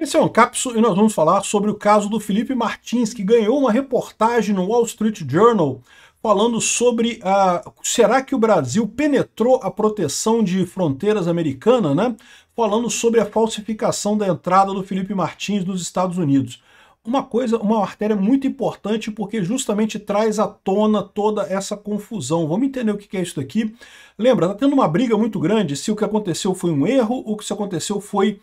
Esse é um Cápsula e nós vamos falar sobre o caso do Felipe Martins, que ganhou uma reportagem no Wall Street Journal falando sobre será que o Brasil penetrou a proteção de fronteiras americana, né? Falando sobre a falsificação da entrada do Felipe Martins nos Estados Unidos. Uma matéria muito importante porque justamente traz à tona toda essa confusão. Vamos entender o que é isso daqui. Lembra, está tendo uma briga muito grande se o que aconteceu foi um erro ou se aconteceu foi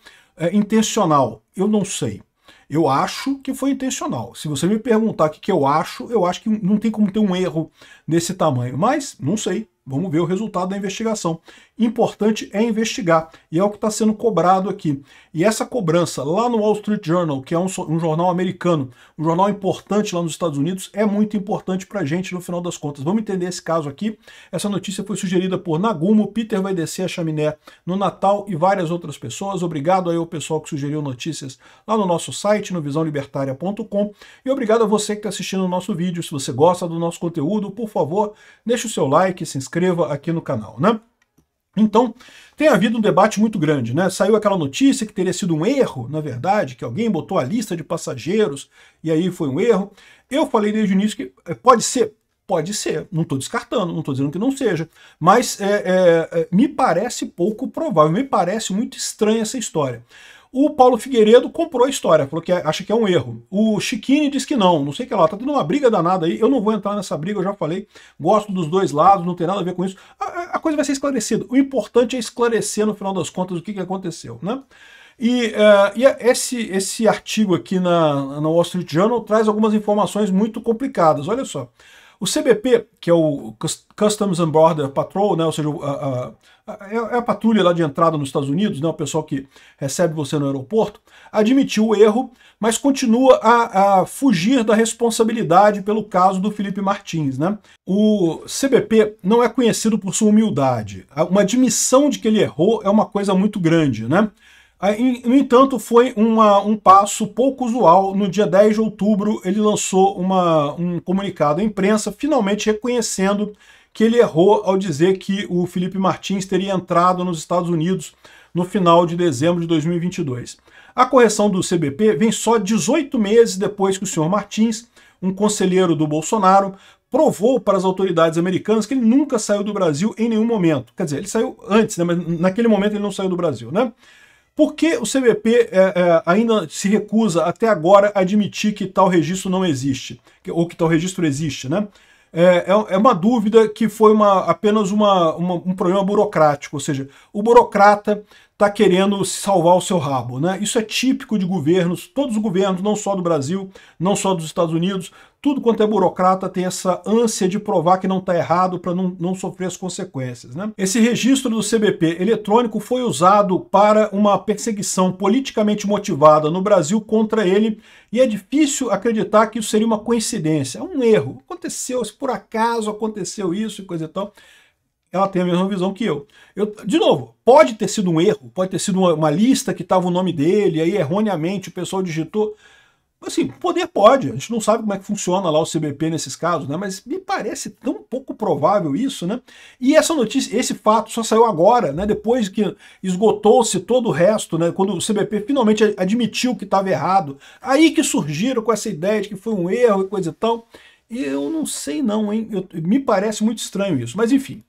intencional. Eu não sei. Eu acho que foi intencional. Se você me perguntar o que eu acho que não tem como ter um erro desse tamanho. Mas, não sei. Vamos ver o resultado da investigação. Importante é investigar, e é o que está sendo cobrado aqui. E essa cobrança lá no Wall Street Journal, que é um jornal americano, um jornal importante lá nos Estados Unidos, é muito importante para a gente no final das contas. Vamos entender esse caso aqui. Essa notícia foi sugerida por Nagumo, Peter vai descer a chaminé no Natal e várias outras pessoas. Obrigado aí ao pessoal que sugeriu notícias lá no nosso site, no visãolibertaria.com. E obrigado a você que está assistindo o nosso vídeo. Se você gosta do nosso conteúdo, por favor, deixe o seu like, se inscreva aqui no canal, né? Então, tem havido um debate muito grande, né? Saiu aquela notícia que teria sido um erro, na verdade, que alguém botou a lista de passageiros e aí foi um erro. Eu falei desde o início que pode ser, não estou descartando, não estou dizendo que não seja, mas me parece pouco provável, me parece muito estranha essa história. O Paulo Figueiredo comprou a história, falou que acha que é um erro. O Chiquini diz que não sei o que lá, tá tendo uma briga danada aí, eu não vou entrar nessa briga, eu já falei, gosto dos dois lados, não tem nada a ver com isso. A coisa vai ser esclarecida, o importante é esclarecer no final das contas o que aconteceu, né? E esse artigo aqui na Wall Street Journal traz algumas informações muito complicadas, olha só. O CBP, que é o Customs and Border Patrol, né, ou seja, é a patrulha lá de entrada nos Estados Unidos, né, o pessoal que recebe você no aeroporto, admitiu o erro, mas continua a fugir da responsabilidade pelo caso do Felipe Martins, né? O CBP não é conhecido por sua humildade. Uma admissão de que ele errou é uma coisa muito grande, né? No entanto, foi um passo pouco usual. No dia 10 de outubro, ele lançou um comunicado à imprensa, finalmente reconhecendo que ele errou ao dizer que o Felipe Martins teria entrado nos Estados Unidos no final de dezembro de 2022. A correção do CBP vem só 18 meses depois que o senhor Martins, um conselheiro do Bolsonaro, provou para as autoridades americanas que ele nunca saiu do Brasil em nenhum momento. Quer dizer, ele saiu antes, né, mas naquele momento ele não saiu do Brasil, né? Por que o CBP ainda se recusa até agora a admitir que tal registro não existe, ou que tal registro existe, né? É uma dúvida que foi apenas um problema burocrático, ou seja, o burocrata está querendo salvar o seu rabo, né? Isso é típico de governos, todos os governos, não só do Brasil, não só dos Estados Unidos, tudo quanto é burocrata tem essa ânsia de provar que não está errado para não sofrer as consequências, né? Esse registro do CBP eletrônico foi usado para uma perseguição politicamente motivada no Brasil contra ele e é difícil acreditar que isso seria uma coincidência, é um erro. Aconteceu, se por acaso aconteceu isso e coisa e tal. Ela tem a mesma visão que eu. De novo, pode ter sido um erro, pode ter sido uma lista que estava o nome dele, aí erroneamente o pessoal digitou. Assim, poder pode, a gente não sabe como é que funciona lá o CBP nesses casos, né? Mas me parece tão pouco provável isso, né? E essa notícia, esse fato só saiu agora, né? Depois que esgotou-se todo o resto, né? Quando o CBP finalmente admitiu que estava errado, aí que surgiram com essa ideia de que foi um erro e coisa e tal. E eu não sei não, hein? Me parece muito estranho isso, mas enfim.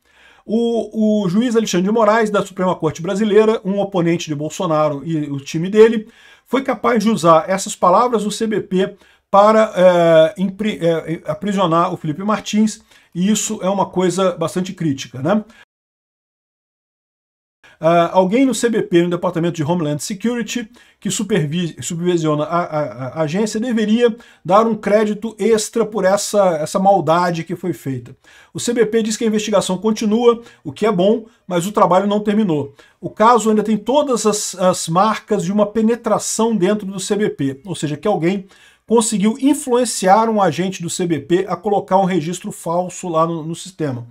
O juiz Alexandre de Moraes, da Suprema Corte Brasileira, um oponente de Bolsonaro e o time dele, foi capaz de usar essas palavras do CBP para aprisionar o Felipe Martins, e isso é uma coisa bastante crítica, né? Alguém no CBP, no Departamento de Homeland Security, que supervisiona a agência, deveria dar um crédito extra por essa maldade que foi feita. O CBP diz que a investigação continua, o que é bom, mas o trabalho não terminou. O caso ainda tem todas as marcas de uma penetração dentro do CBP, ou seja, que alguém conseguiu influenciar um agente do CBP a colocar um registro falso lá no sistema.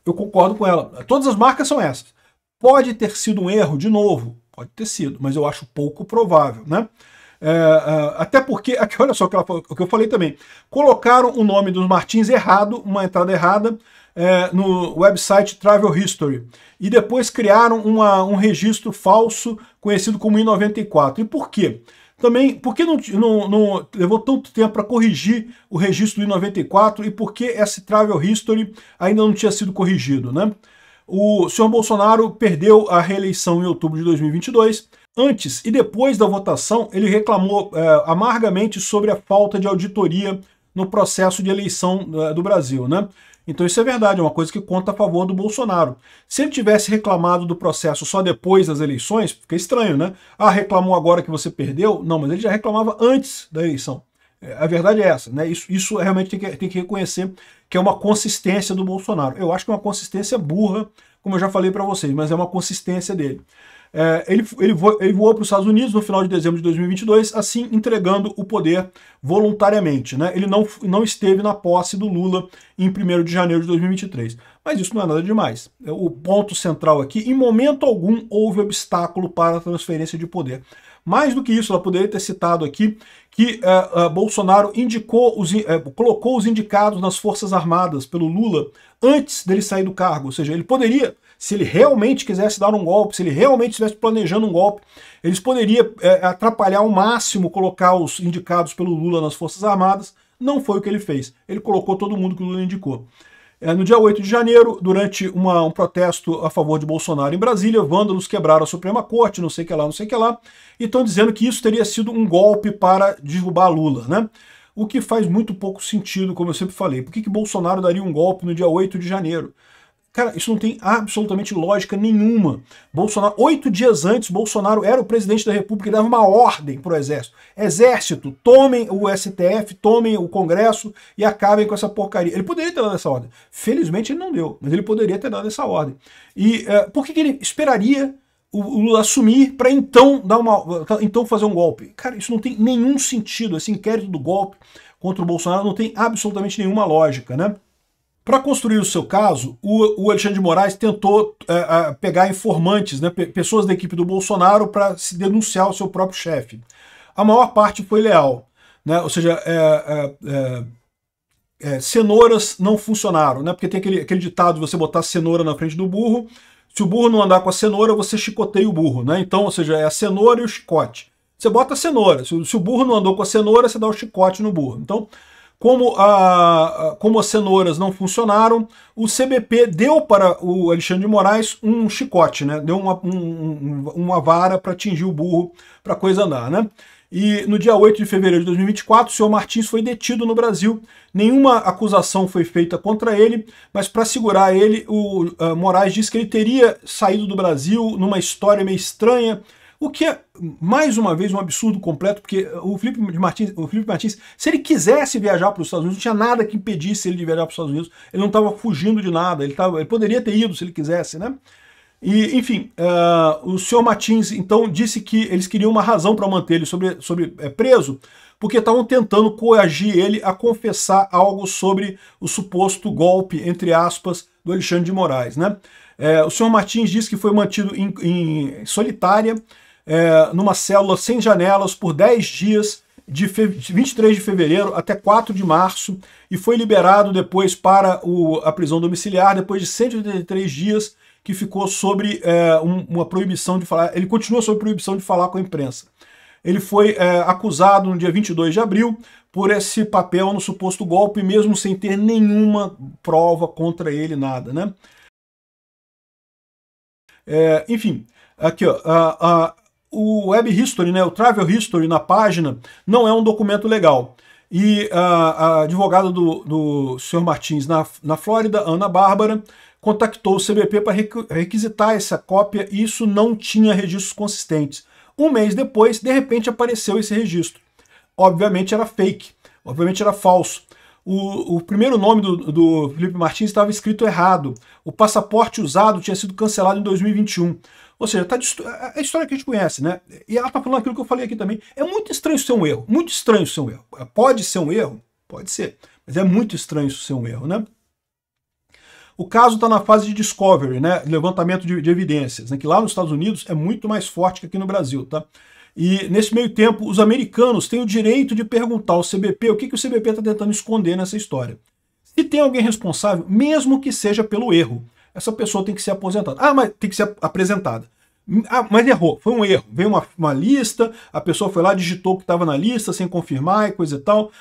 Eu concordo com ela. Todas as marcas são essas. Pode ter sido um erro, de novo, pode ter sido, mas eu acho pouco provável, né? Até porque, aqui, olha só o que eu falei também, colocaram o nome dos Martins errado, uma entrada errada, no website Travel History, e depois criaram um registro falso conhecido como I-94. E por quê? Também, por que não levou tanto tempo para corrigir o registro de 94 e por que esse Travel History ainda não tinha sido corrigido, né? O senhor Bolsonaro perdeu a reeleição em outubro de 2022. Antes e depois da votação, ele reclamou amargamente sobre a falta de auditoria no processo de eleição do Brasil, né? Então isso é verdade, é uma coisa que conta a favor do Bolsonaro. Se ele tivesse reclamado do processo só depois das eleições, fica estranho, né? Ah, reclamou agora que você perdeu? Não, mas ele já reclamava antes da eleição. A verdade é essa, né? Isso realmente tem que reconhecer que é uma consistência do Bolsonaro. Eu acho que é uma consistência burra, como eu já falei para vocês, mas é uma consistência dele. Ele voou para os Estados Unidos no final de dezembro de 2022, assim entregando o poder voluntariamente, né? Ele não esteve na posse do Lula em 1º de janeiro de 2023. Mas isso não é nada demais. O ponto central aqui, em momento algum houve obstáculo para a transferência de poder. Mais do que isso, ela poderia ter citado aqui que Bolsonaro colocou os indicados nas Forças Armadas pelo Lula antes dele sair do cargo. Ou seja, ele poderia, se ele realmente quisesse dar um golpe, se ele realmente estivesse planejando um golpe, eles poderiam atrapalhar ao máximo colocar os indicados pelo Lula nas Forças Armadas. Não foi o que ele fez. Ele colocou todo mundo que o Lula indicou. No dia 8 de janeiro, durante um protesto a favor de Bolsonaro em Brasília, vândalos quebraram a Suprema Corte, não sei o que lá, não sei o que lá, e estão dizendo que isso teria sido um golpe para derrubar Lula, né? O que faz muito pouco sentido, como eu sempre falei. Por que Bolsonaro daria um golpe no dia 8 de janeiro? Cara, isso não tem absolutamente lógica nenhuma. 8 dias antes, Bolsonaro era o presidente da República e dava uma ordem para o Exército. Exército, tomem o STF, tomem o Congresso e acabem com essa porcaria. Ele poderia ter dado essa ordem. Felizmente ele não deu, mas ele poderia ter dado essa ordem. E por que ele esperaria o Lula assumir para então fazer um golpe? Cara, isso não tem nenhum sentido. Esse inquérito do golpe contra o Bolsonaro não tem absolutamente nenhuma lógica, né? Para construir o seu caso, o Alexandre de Moraes tentou pegar informantes, né, pessoas da equipe do Bolsonaro, para se denunciar o seu próprio chefe. A maior parte foi leal, né, ou seja, cenouras não funcionaram, né, porque tem aquele ditado de você botar cenoura na frente do burro, se o burro não andar com a cenoura, você chicoteia o burro, né, então, ou seja, é a cenoura e o chicote. Você bota a cenoura, se o burro não andou com a cenoura, você dá o chicote no burro. Então, como as cenouras não funcionaram, o CBP deu para o Alexandre de Moraes um chicote, né? Deu uma vara para atingir o burro, para a coisa andar, né? E no dia 8 de fevereiro de 2024, o senhor Martins foi detido no Brasil. Nenhuma acusação foi feita contra ele, mas para segurar ele, o Moraes disse que ele teria saído do Brasil numa história meio estranha, o que é, mais uma vez, um absurdo completo, porque o Felipe Martins, se ele quisesse viajar para os Estados Unidos, não tinha nada que impedisse ele de viajar para os Estados Unidos, ele não estava fugindo de nada, ele poderia ter ido se ele quisesse, né? E, enfim, o senhor Martins, então, disse que eles queriam uma razão para manter ele preso, porque estavam tentando coagir ele a confessar algo sobre o suposto golpe, entre aspas, do Alexandre de Moraes, né? O senhor Martins disse que foi mantido em solitária, numa célula sem janelas por 10 dias, de 23 de fevereiro até 4 de março, e foi liberado depois para a prisão domiciliar, depois de 183 dias, que ficou sobre uma proibição de falar. Ele continua sob proibição de falar com a imprensa. Ele foi acusado no dia 22 de abril por esse papel no suposto golpe, mesmo sem ter nenhuma prova contra ele, nada, né? Enfim, aqui, ó, o Web History, né, o Travel History na página, não é um documento legal. E a advogada do Sr. Martins na Flórida, Ana Bárbara, contactou o CBP para requisitar essa cópia e isso não tinha registros consistentes. Um mês depois, de repente, apareceu esse registro. Obviamente era fake, obviamente era falso. O primeiro nome do Felipe Martins estava escrito errado. O passaporte usado tinha sido cancelado em 2021. Ou seja, é a história que a gente conhece, né? E ela está falando aquilo que eu falei aqui também. É muito estranho ser um erro. Muito estranho ser um erro. Pode ser um erro? Pode ser. Mas é muito estranho isso ser um erro, né? O caso está na fase de discovery, né? Levantamento de evidências, né? Que lá nos Estados Unidos é muito mais forte que aqui no Brasil, tá? E nesse meio tempo, os americanos têm o direito de perguntar ao CBP o que o CBP está tentando esconder nessa história. Se tem alguém responsável, mesmo que seja pelo erro, essa pessoa tem que ser aposentada. Mas tem que ser apresentada. Ah, mas errou, foi um erro. Veio uma lista, a pessoa foi lá, digitou o que estava na lista sem confirmar e coisa e tal.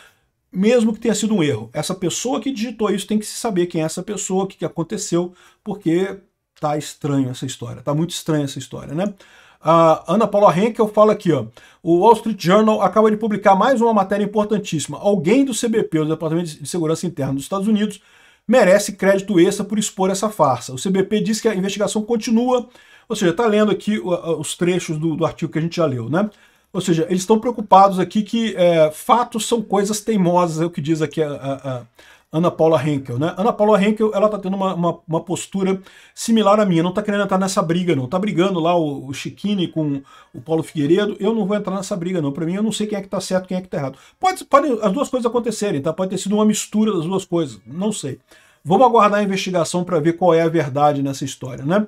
Mesmo que tenha sido um erro, essa pessoa que digitou isso tem que se saber quem é essa pessoa, o que aconteceu, porque tá estranho essa história, tá muito estranha essa história, né? A Ana Paula Henkel fala aqui, ó, o Wall Street Journal acaba de publicar mais uma matéria importantíssima. Alguém do CBP, o Departamento de Segurança Interna dos Estados Unidos, merece crédito extra por expor essa farsa. O CBP diz que a investigação continua, ou seja, está lendo aqui os trechos do artigo que a gente já leu, né? Ou seja, eles estão preocupados aqui que fatos são coisas teimosas, é o que diz aqui a Ana Paula Henkel, né? Ana Paula Henkel, ela tá tendo uma postura similar à minha, não tá querendo entrar nessa briga, não. Tá brigando lá o Chiquini com o Paulo Figueiredo, eu não vou entrar nessa briga, não. Para mim, eu não sei quem é que tá certo, quem é que tá errado. Pode as duas coisas acontecerem, tá? Pode ter sido uma mistura das duas coisas, não sei. Vamos aguardar a investigação para ver qual é a verdade nessa história, né?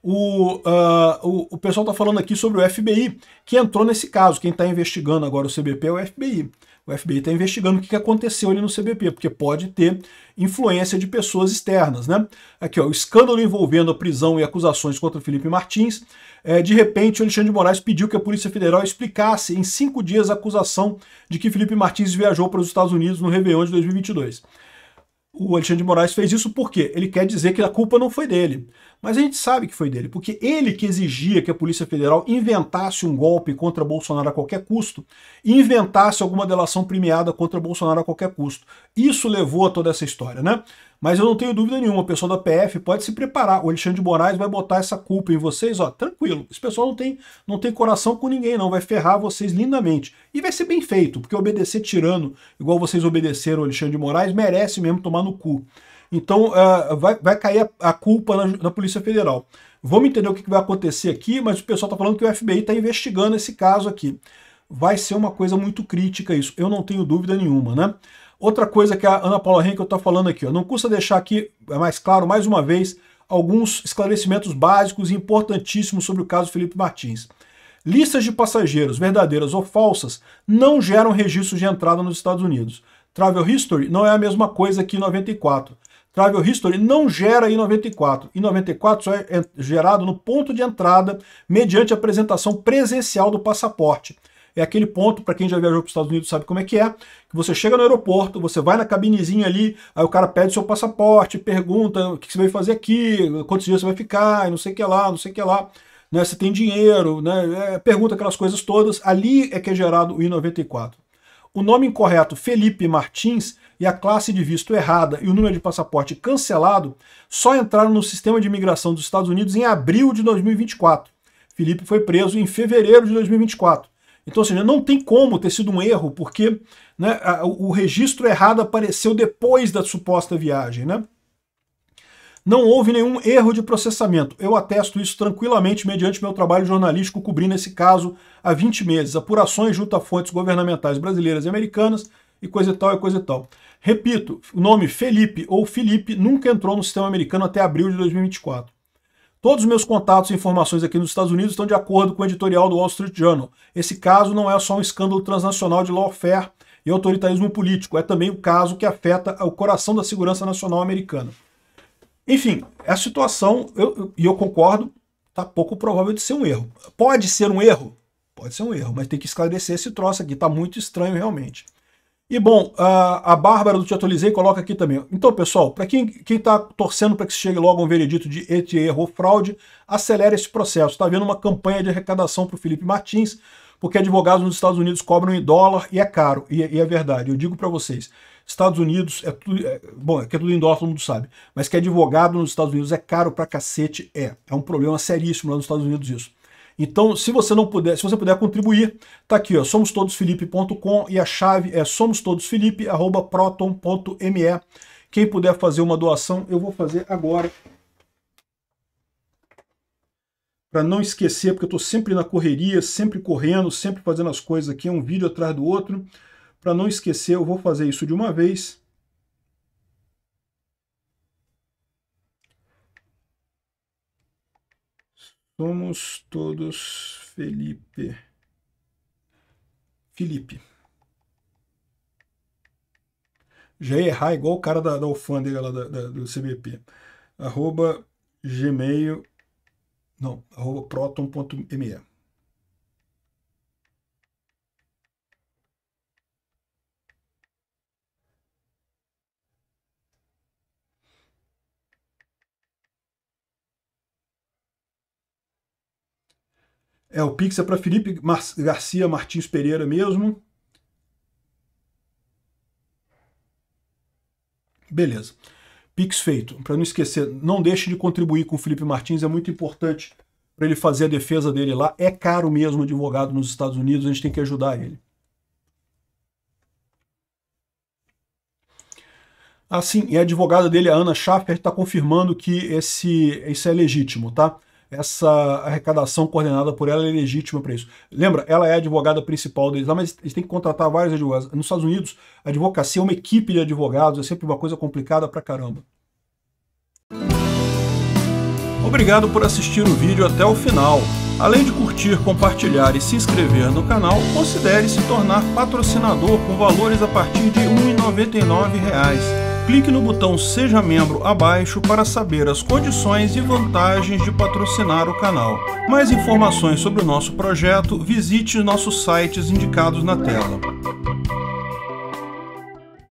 O pessoal está falando aqui sobre o FBI, que entrou nesse caso. Quem está investigando agora o CBP é o FBI. O FBI está investigando o que aconteceu ali no CBP, porque pode ter influência de pessoas externas, né? Aqui, ó, o escândalo envolvendo a prisão e acusações contra Felipe Martins. De repente, o Alexandre de Moraes pediu que a Polícia Federal explicasse em 5 dias a acusação de que Felipe Martins viajou para os Estados Unidos no Réveillon de 2022. O Alexandre de Moraes fez isso porque ele quer dizer que a culpa não foi dele. Mas a gente sabe que foi dele, porque ele que exigia que a Polícia Federal inventasse um golpe contra Bolsonaro a qualquer custo e inventasse alguma delação premiada contra Bolsonaro a qualquer custo. Isso levou a toda essa história, né? Mas eu não tenho dúvida nenhuma, o pessoal da PF pode se preparar. O Alexandre de Moraes vai botar essa culpa em vocês, ó, tranquilo. Esse pessoal não tem coração com ninguém, não. Vai ferrar vocês lindamente. E vai ser bem feito, porque obedecer tirano, igual vocês obedeceram o Alexandre de Moraes, merece mesmo tomar no cu. Então vai cair a culpa na Polícia Federal. Vamos entender o que vai acontecer aqui, mas o pessoal está falando que o FBI está investigando esse caso aqui. Vai ser uma coisa muito crítica isso, eu não tenho dúvida nenhuma, né? Outra coisa que a Ana Paula Henkel está falando aqui, ó, não custa deixar aqui mais claro, mais uma vez, alguns esclarecimentos básicos e importantíssimos sobre o caso Felipe Martins. Listas de passageiros, verdadeiras ou falsas, não geram registros de entrada nos Estados Unidos. Travel History não é a mesma coisa que em 94. Travel History não gera em 94. Em 94 só é gerado no ponto de entrada mediante apresentação presencial do passaporte. É aquele ponto, para quem já viajou para os Estados Unidos sabe como é, que você chega no aeroporto, você vai na cabinezinha ali, aí o cara pede seu passaporte, pergunta o que você veio fazer aqui, quantos dias você vai ficar, e não sei o que lá, não sei o que lá, né, se tem dinheiro, né, pergunta aquelas coisas todas, ali é que é gerado o I-94. O nome incorreto Felipe Martins e a classe de visto errada e o número de passaporte cancelado só entraram no sistema de imigração dos Estados Unidos em abril de 2024. Felipe foi preso em fevereiro de 2024. Então, ou seja, não tem como ter sido um erro, porque, né, o registro errado apareceu depois da suposta viagem, né? Não houve nenhum erro de processamento. Eu atesto isso tranquilamente mediante meu trabalho jornalístico cobrindo esse caso há 20 meses. Apurações junto a fontes governamentais brasileiras e americanas e coisa e tal e coisa e tal. Repito, o nome Felipe ou Felipe nunca entrou no sistema americano até abril de 2024. Todos os meus contatos e informações aqui nos Estados Unidos estão de acordo com o editorial do Wall Street Journal. Esse caso não é só um escândalo transnacional de lawfare e autoritarismo político, é também o caso que afeta o coração da segurança nacional americana. Enfim, a situação, eu concordo, está pouco provável de ser um erro. Pode ser um erro? Pode ser um erro, mas tem que esclarecer esse troço aqui, está muito estranho realmente. E bom, a Bárbara do Te Atualizei coloca aqui também. Então, pessoal, para quem está torcendo para que chegue logo um veredito de erro ou fraude, acelere esse processo. Está havendo uma campanha de arrecadação para o Felipe Martins, porque advogados nos Estados Unidos cobram em dólar e é caro. E é verdade, eu digo para vocês, Estados Unidos é tudo... bom, que é tudo em dólar, todo mundo sabe. Mas que advogado nos Estados Unidos é caro pra cacete, é um problema seríssimo lá nos Estados Unidos isso. Então, se você puder contribuir, tá aqui, ó, somostodosfelipe.com e a chave é somostodosfelipe@proton.me. Quem puder fazer uma doação, eu vou fazer agora. Para não esquecer, porque eu estou sempre na correria, sempre correndo, sempre fazendo as coisas aqui, um vídeo atrás do outro. Para não esquecer, eu vou fazer isso de uma vez. Somos todos Felipe. Já ia errar igual o cara da alfândega lá do CBP. @gmail. Não, @proton.me. O Pix é para Felipe Garcia Martins Pereira mesmo. Beleza. Pix feito. Para não esquecer, não deixe de contribuir com o Felipe Martins, é muito importante para ele fazer a defesa dele lá. É caro mesmo advogado nos Estados Unidos, a gente tem que ajudar ele. Sim, e a advogada dele, a Ana Schaffer, está confirmando que isso é legítimo, tá? Essa arrecadação coordenada por ela é legítima para isso. Lembra, ela é a advogada principal deles lá, mas eles têm que contratar vários advogados. Nos Estados Unidos, a advocacia é uma equipe de advogados, é sempre uma coisa complicada pra caramba. Obrigado por assistir o vídeo até o final. Além de curtir, compartilhar e se inscrever no canal, considere se tornar patrocinador com valores a partir de R$ 1,99. Clique no botão Seja Membro abaixo para saber as condições e vantagens de patrocinar o canal. Mais informações sobre o nosso projeto, visite nossos sites indicados na tela.